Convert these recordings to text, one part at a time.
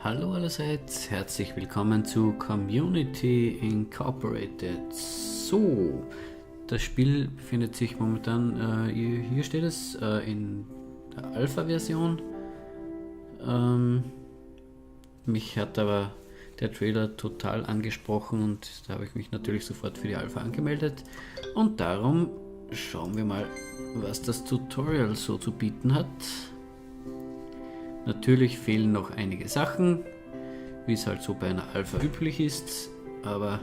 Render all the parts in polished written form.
Hallo allerseits, herzlich willkommen zu Community Incorporated. So, das Spiel befindet sich momentan, hier steht es, in der Alpha-Version. Mich hat aber der Trailer total angesprochen und da habe ich mich natürlich sofort für die Alpha angemeldet. Und darum schauen wir mal, was das Tutorial so zu bieten hat. Natürlich fehlen noch einige Sachen, wie es halt so bei einer Alpha üblich ist, aber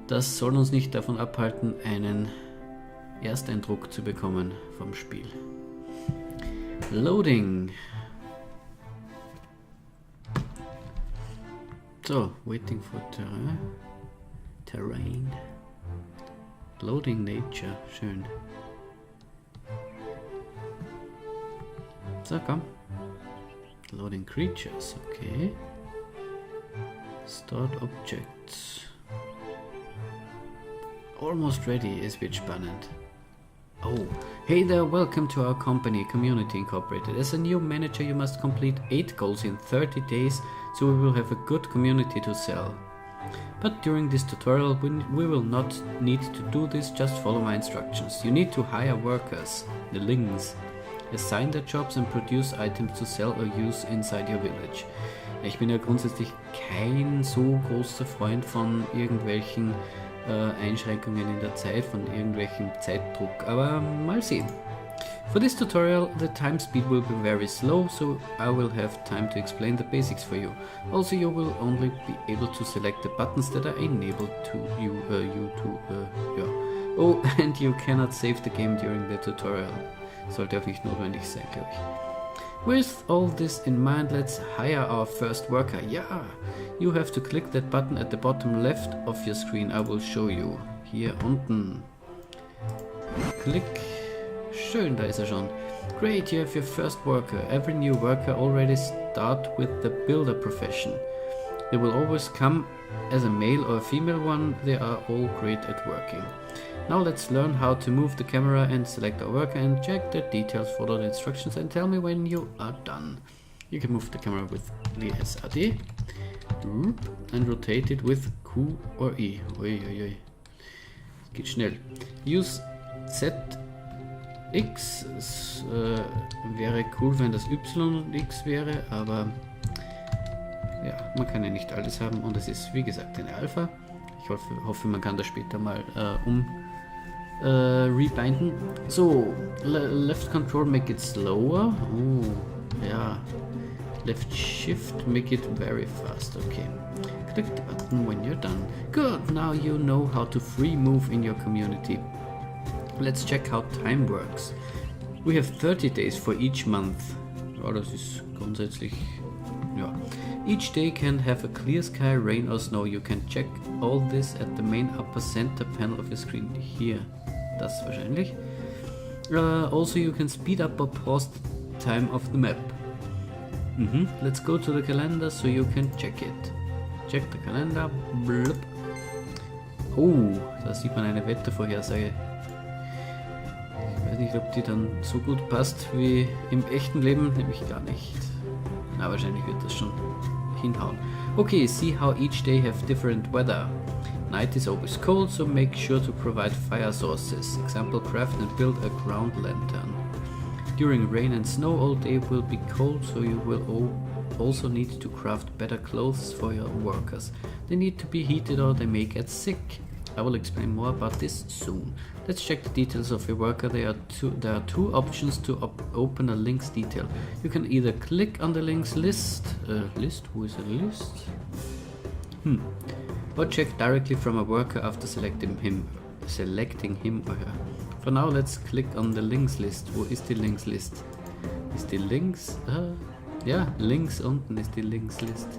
das soll uns nicht davon abhalten, einen Ersteindruck zu bekommen vom Spiel. Loading. So, waiting for terrain. Loading nature, schön. So, komm. Loading creatures, okay. Start objects. Almost ready, es wird spannend. Oh, hey there, welcome to our company, Community Incorporated. As a new manager, you must complete 8 goals in 30 days, so we will have a good community to sell. But during this tutorial, we will not need to do this, just follow my instructions. You need to hire workers, the Lings. Assign their jobs and produce items to sell or use inside your village. Ich bin ja grundsätzlich kein so großer Freund von irgendwelchen Einschränkungen in der Zeit, von irgendwelchem Zeitdruck, aber mal sehen. For this tutorial, the time speed will be very slow, so I will have time to explain the basics for you. Also, you will only be able to select the buttons that are enabled to you yeah. Oh, and you cannot save the game during the tutorial. Sollte auch nicht notwendig sein, glaube ich. With all this in mind, let's hire our first worker. Yeah, you have to click that button at the bottom left of your screen. I will show you. Hier unten. Klick. Schön, da ist er schon. Great, you have your first worker. Every new worker already start with the builder profession. They will always come as a male or a female one. They are all great at working. Now let's learn how to move the camera and select our worker and check the details, follow the instructions and tell me when you are done. You can move the camera with the SAD and rotate it with Q or E. Ui, ui, ui. Geht schnell. Use ZX. Es wäre cool, wenn das Y und X wäre, aber ja, man kann ja nicht alles haben und es ist wie gesagt eine Alpha. Ich hoffe man kann das später mal rebinden. So, left control make it slower. Oh, ja. Left shift make it very fast. Okay. Click the button when you're done. Good, now you know how to free move in your community. Let's check how time works. We have 30 days for each month. Ja, das ist grundsätzlich, ja. Each day can have a clear sky, rain or snow. You can check all this at the main upper center panel of your screen. Hier, das wahrscheinlich. Also you can speed up or pause the time of the map. Let's go to the calendar so you can check it. Check the calendar. Blub. Oh, da sieht man eine Wettervorhersage. Ich weiß nicht, ob die dann so gut passt wie im echten Leben, nämlich gar nicht. Na, wahrscheinlich wird das schon hinhauen. Okay, see how each day have different weather. Night is always cold, so make sure to provide fire sources. Example, craft and build a ground lantern. During rain and snow, all day will be cold, so you will also need to craft better clothes for your workers. They need to be heated or they may get sick. I will explain more about this soon. Let's check the details of your worker. There are two options to open a link's detail. You can either click on the link's list. Who is a list? Or check directly from a worker after selecting him or her. For now, let's click on the links list. Wo ist die links list? Ist die links? Ja, links unten ist die links list.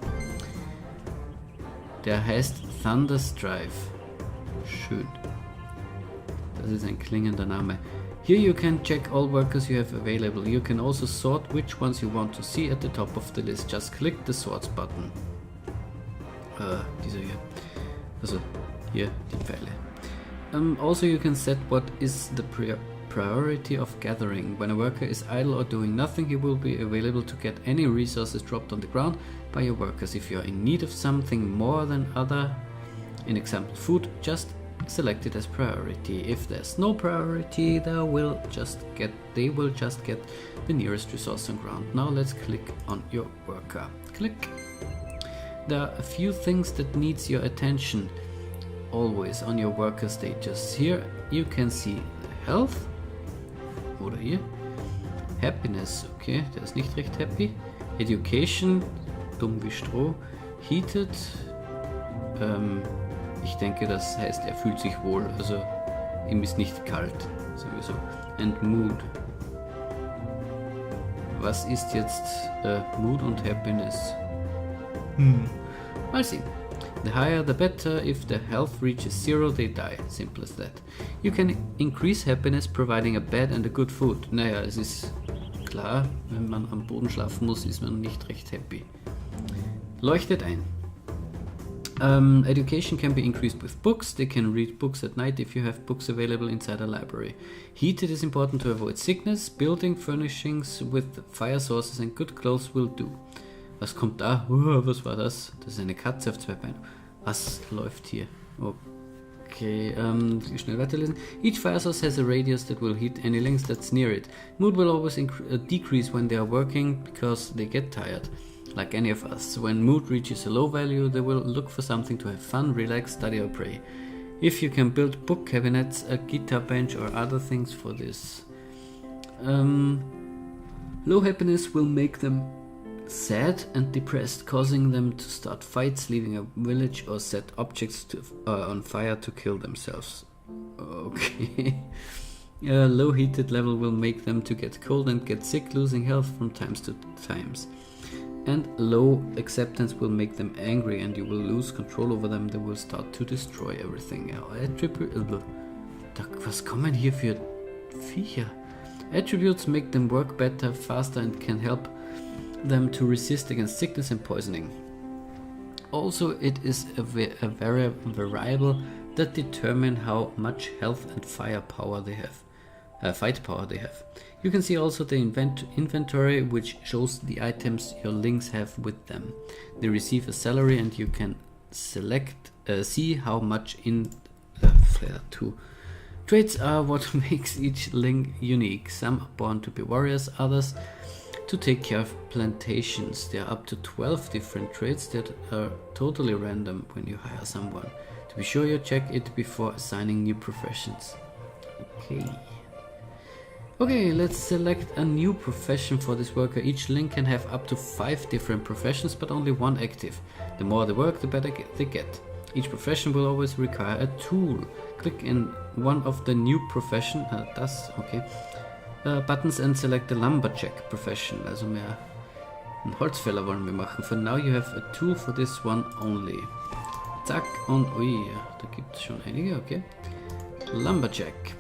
Der heißt Thunderstrife. Schön. Das ist ein klingender Name. Here you can check all workers you have available. You can also sort which ones you want to see at the top of the list. Just click the sorts button. Dieser hier. Also hier die Pfeile. Also you can set what is the priority of gathering. When a worker is idle or doing nothing, he will be available to get any resources dropped on the ground by your workers. If you are in need of something more than other, in example food, just select it as priority. If there's no priority, they will just get the nearest resource on ground. Now let's click on your worker. Click. There are a few things that needs your attention always on your worker status. Here you can see health oder hier Happiness, okay, der ist nicht recht happy. Education, dumm wie Stroh. Heated, ich denke, das heißt, er fühlt sich wohl, also ihm ist nicht kalt, sowieso. And Mood. Was ist jetzt Mood und Happiness? Mal sehen. The higher the better. If the health reaches 0, they die. Simple as that. You can increase happiness providing a bed and a good food. Naja, es ist klar, wenn man am Boden schlafen muss, ist man nicht recht happy. Leuchtet ein. Education can be increased with books. They can read books at night if you have books available inside a library. Heated is important to avoid sickness. Building furnishings with fire sources and good clothes will do. Was kommt da? Was war das? Das ist eine Katze auf 2 Beinen. Was läuft hier? Okay, schnell weiterlesen. Each fire source has a radius that will heat any length that's near it. Mood will always decrease when they are working because they get tired. Like any of us. When mood reaches a low value, they will look for something to have fun, relax, study or pray. If you can build book cabinets, a guitar bench or other things for this. Low happiness will make them sad and depressed, causing them to start fights, leaving a village or set objects on fire to kill themselves. Okay. Low heated level will make them to get cold and get sick, losing health from times to times. And low acceptance will make them angry and you will lose control over them. They will start to destroy everything. Was kommen hier für Viecher? Attributes make them work better, faster and can help them to resist against sickness and poisoning. Also, it is a variable that determine how much health and fight power they have. You can see also the inventory, which shows the items your links have with them. They receive a salary and you can see how much in Flare 2. Traits are what makes each link unique. Some are born to be warriors, others to take care of plantations. There are up to 12 different traits that are totally random when you hire someone. To be sure, you check it before assigning new professions. Okay, let's select a new profession for this worker. Each link can have up to 5 different professions, but only 1 active. The more they work, the better they get. Each profession will always require a tool. Click in one of the new profession, buttons and select the Lumberjack profession. Also mehr einen Holzfäller wollen wir machen. For now you have a tool for this one only. Zack und ui, da gibt es schon einige, okay. Lumberjack.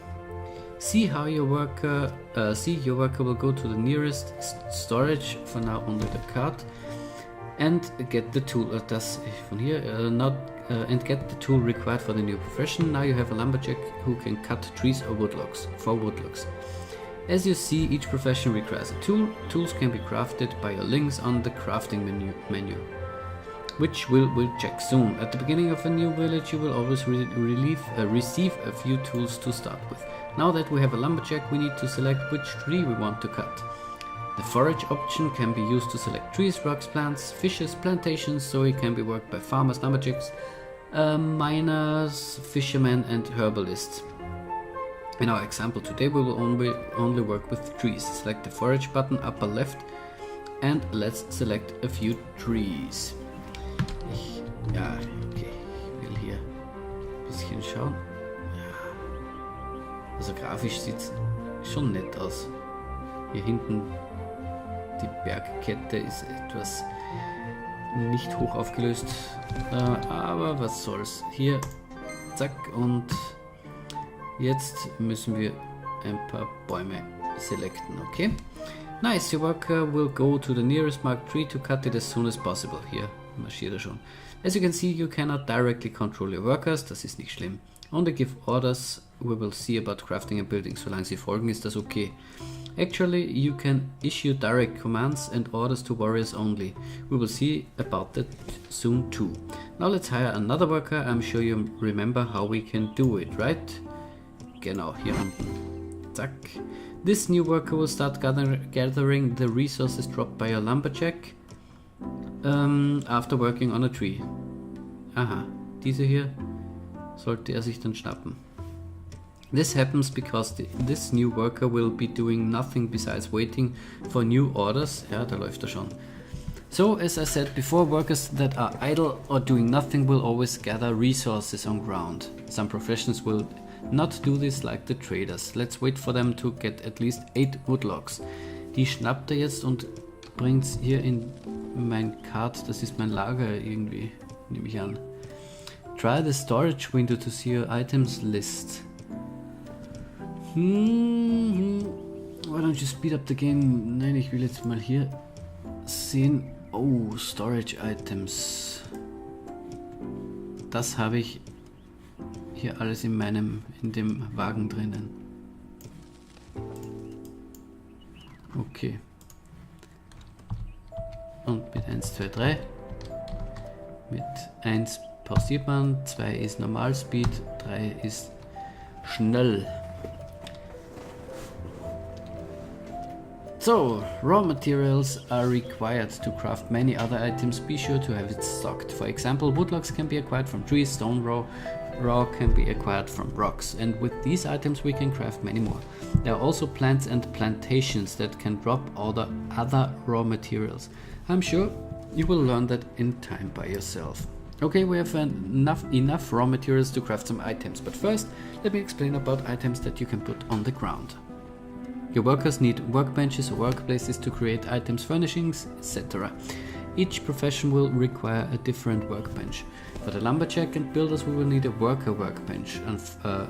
See your worker will go to the nearest storage, for now only the cart, and get the tool. Das von hier, and get the tool required for the new profession. Now you have a lumberjack who can cut trees or wood logs. As you see, each profession requires a tool. Tools can be crafted by your links on the crafting menu, which we'll check soon. At the beginning of a new village, you will always receive a few tools to start with. Now that we have a lumberjack, we need to select which tree we want to cut. The forage option can be used to select trees, rocks, plants, fishes, plantations, so it can be worked by farmers, lumberjacks, miners, fishermen and herbalists. In our example today, we will only work with trees. Select the forage button upper left and let's select a few trees. Ich will hier ein bisschen schauen. Also grafisch sieht es schon nett aus. Hier hinten die Bergkette ist etwas nicht hoch aufgelöst, aber was soll's. Hier, zack, und jetzt müssen wir ein paar Bäume selecten, okay? Nice, your worker will go to the nearest marked tree to cut it as soon as possible. Hier marschiert er schon. As you can see, you cannot directly control your workers, das ist nicht schlimm. Only give orders we will see about crafting and building. Solange Sie folgen, ist das okay. Actually, you can issue direct commands and orders to warriors only. We will see about that soon too. Now let's hire another worker. I'm sure you remember how we can do it, right? Genau, hier unten. Zack. This new worker will start gathering the resources dropped by your lumberjack after working on a tree. Aha, diese hier sollte er sich dann schnappen. This happens because this new worker will be doing nothing besides waiting for new orders. Ja, da läuft er schon. So, as I said before, workers that are idle or doing nothing will always gather resources on ground. Some professions will not do this like the traders. Let's wait for them to get at least 8 woodlogs. Die schnappt er jetzt und bringt's hier in mein Cart. Das ist mein Lager irgendwie, nehme ich an. Try the storage window to see your items list. Why don't you speed up the game? Nein, ich will jetzt mal hier sehen. Oh, Storage Items. Das habe ich hier alles in dem Wagen drinnen. Okay. Und mit 1, 2, 3. Mit 1 pausiert man, 2 ist Normalspeed, 3 ist schnell. So, raw materials are required to craft many other items. Be sure to have it stocked. For example, woodlogs can be acquired from trees, stone raw can be acquired from rocks, and with these items we can craft many more. There are also plants and plantations that can drop all the other raw materials. I'm sure you will learn that in time by yourself. Okay, we have enough raw materials to craft some items, but first let me explain about items that you can put on the ground. Your workers need workbenches or workplaces to create items, furnishings, etc. Each profession will require a different workbench. For the lumberjack and builders we will need a worker workbench.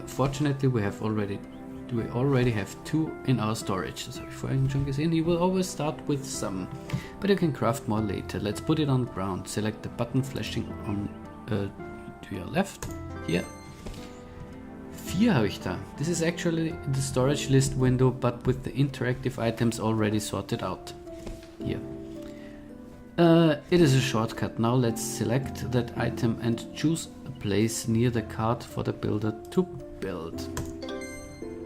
Fortunately we already have 2 in our storage. Das habe ich vorhin schon gesehen. You will always start with some, but you can craft more later. Let's put it on the ground. Select the button flashing on to your left. Here. 4 habe ich da. This is actually the storage list window, but with the interactive items already sorted out. Here. It is a shortcut. Now let's select that item and choose a place near the cart for the builder to build.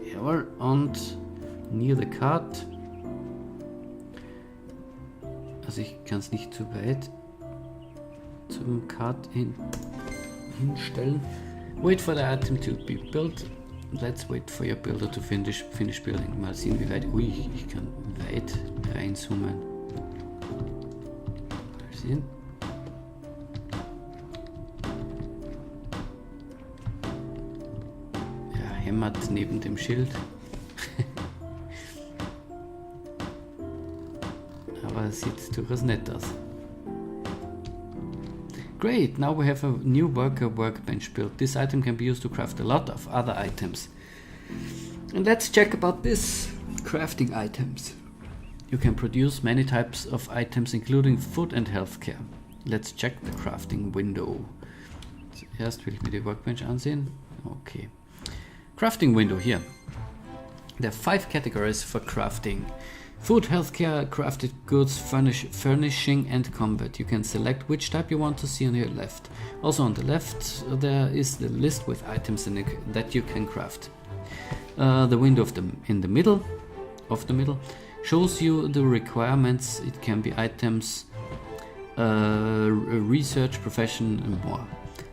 Jawohl, und near the cart. Also ich kann es nicht zu weit zum Cart hinstellen. Wait for the item to be built. Let's wait for your builder to finish building. Mal sehen, wie weit. Ui, ich kann weit reinzoomen. Mal sehen. Ja, hämmert neben dem Schild. Aber es sieht durchaus nett aus. Great, now we have a new worker workbench built. This item can be used to craft a lot of other items. And let's check about this crafting items. You can produce many types of items including food and healthcare. Let's check the crafting window. Zuerst will ich mir die Workbench ansehen. Okay. Crafting window here. There are 5 categories for crafting. Food, healthcare, crafted goods, furnishing and combat. You can select which type you want to see on your left. Also on the left there is the list with items that you can craft. The window in the middle shows you the requirements. It can be items, research, profession and more.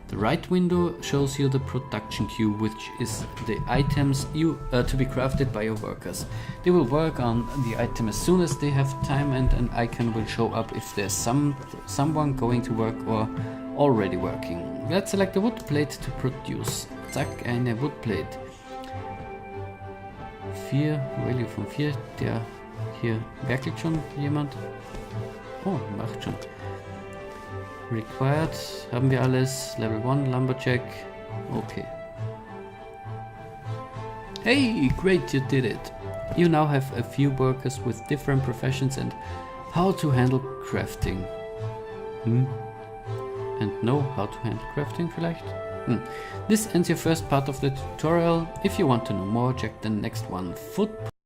The right window shows you the production queue, which is the items to be crafted by your workers. They will work on the item as soon as they have time, and an icon will show up if there's someone going to work or already working. Let's select a wood plate to produce. Zack, eine Woodplate. 4, Value von 4, der hier werkelt schon jemand. Oh, macht schon. Required, haben wir alles. Level 1, Lumberjack. Okay. Hey, great, you did it. You now have a few workers with different professions and how to handle crafting. And know how to handle crafting vielleicht? klicken. This ends your first part of the tutorial. If you want to know more, check the next one.